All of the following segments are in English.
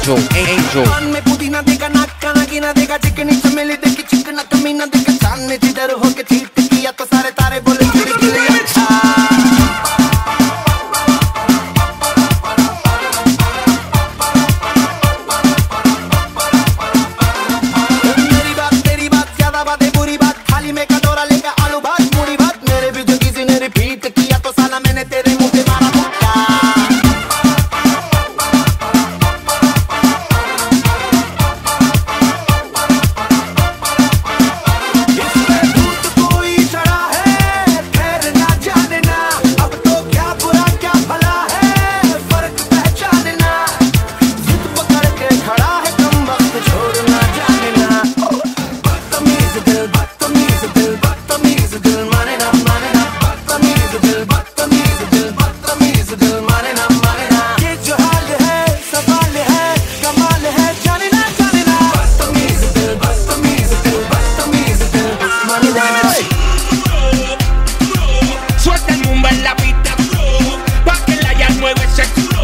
Angel. पान में पुदीना देगा, नाक का नागिना देगा, चिकनी चमेली देखी चिकना कमीना देगा, चांद ने जिधर होके चीट किया तो सारे तारे बोले चिड़ी चिड़ी अच्छा। मेरी बात तेरी बात ज्यादा बातें बुरी बात, थाली में कटोरा लेगा आलू भात पूरी भात, मेरे भी जो किसी ने रिपीट किया तो साला मैंने तेरे मुंह पे मारा मुक्का। Suelta el mumba en la pista, pa' que la ya mueve ese culo.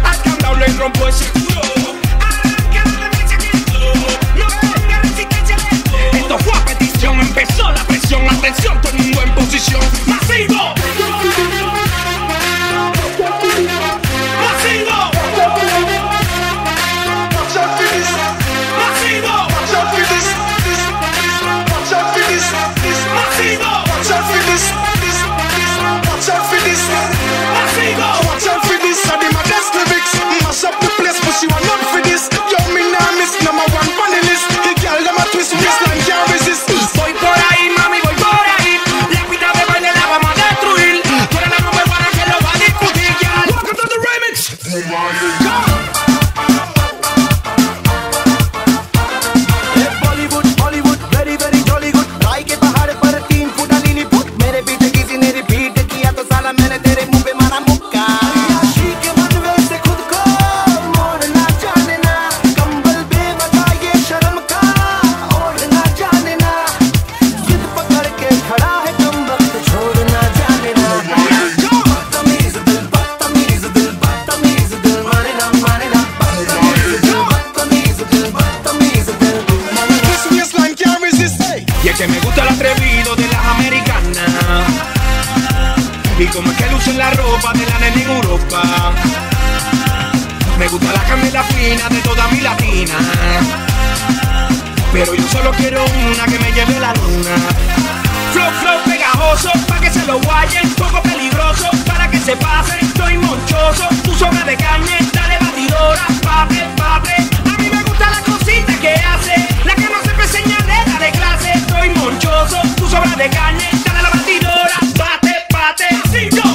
Al candado le rompo ese culo. Esto fue a petición, empezó la presión. Atención, todo el mundo en posición. ¡Masivo! ¡Masivo! Voy por ahí, mami, voy por ahí. La pista de baile la vamos a destruir. Tú eres la número uno que lo va a discutir, ya. Welcome to the remix. Bollywood Bollywood very very jolly good, राय के पहाड़ पर 3 foot लीली foot, मेरे पीछे किसी ने repeat किया तो साला मैंने तेरे मुंह पे मारा मुक्का। अय्याशी के मनवे से खुद को मोड़ना जाने ना, कंबल बेवजह ये शर्म का ओढ़ना जाने ना, जिद पकड़ के खड़ा है कम वक्त छोड़ना जाने ना। बदतमीज दिल बदतमीज दिल बदतमीज दिल माने ना बदतमीज दिल बदतमीज दिल बदतमीज दिल माने ना। This waistline can't resist. Y es que me gusta el atrevido de las americanas. Y como es que lucen la ropa de la nena en Europa. Me gusta la canela fina de toda mi latina. Pero yo solo quiero una que me lleve a la luna. Flow, flow pegajoso, pa' que se lo guayen. Poco peligroso, para que se pase. Estoy monchoso, tú sobra de caña. Dale batidora, pate, pate. A mí me gusta la cosita que hace, la que no se señalera de clase. Estoy monchoso, tú sobra de caña. Dale la batidora, pate, pate. Así yo.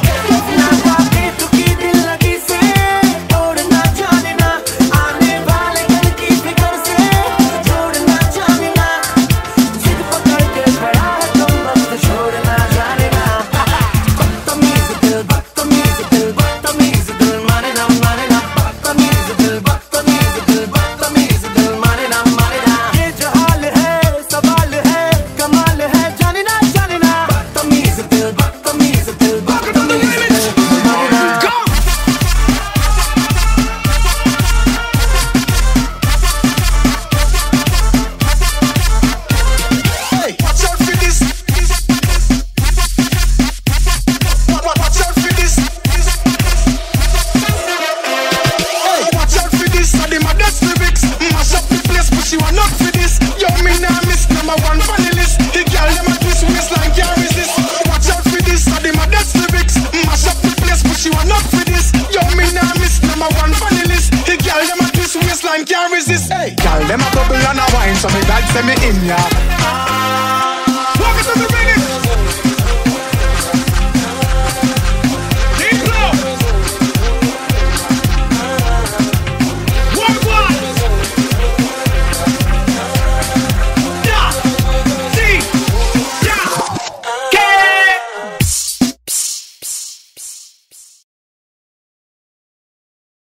Can't resist, hey. Girl, them a bubble and a wine, so me glad say me in ya.